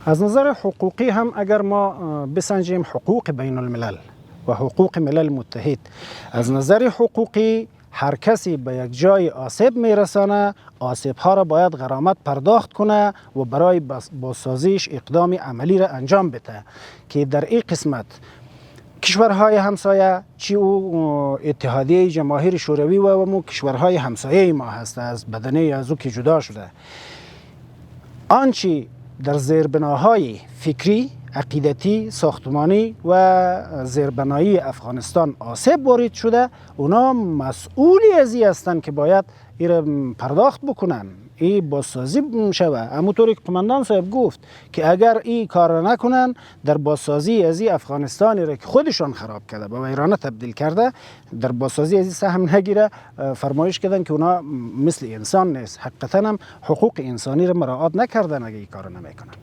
از نظر حقوقی هم اگر ما بسنجیم حقوق بین الملل و حقوق ملل متحد، از نظر حقوقی هر کسی به یک جای آسیب میرسانه، آسیب ها را باید غرامت پرداخت کنه و برای بازسازیش اقدام عملی را انجام بده که در این قسمت کشورهای همسایه چی او اتحادیه جماهیر شوروی و مو کشورهای همسایه ما هست از بدنه از او که جدا شده، آنچه در زیربناهای فکری، عقیدتی، ساختمانی و زیربنایی افغانستان آسیب وارد شده، اونا مسئولی از این هستند که باید این پرداخت بکنن، این بازسازی شوه. همونطوری که قماندان صاحب گفت که اگر این کار را نکنن در بازسازی از این افغانستانی را که خودشان خراب کرده به ویرانه تبدیل کرده، در بازسازی از این سهم نگیره، فرمایش کردن که اونا مثل انسان نیست، حقیقتا هم حقوق انسانی را مراعات نکردن اگه این کار نمیکنن.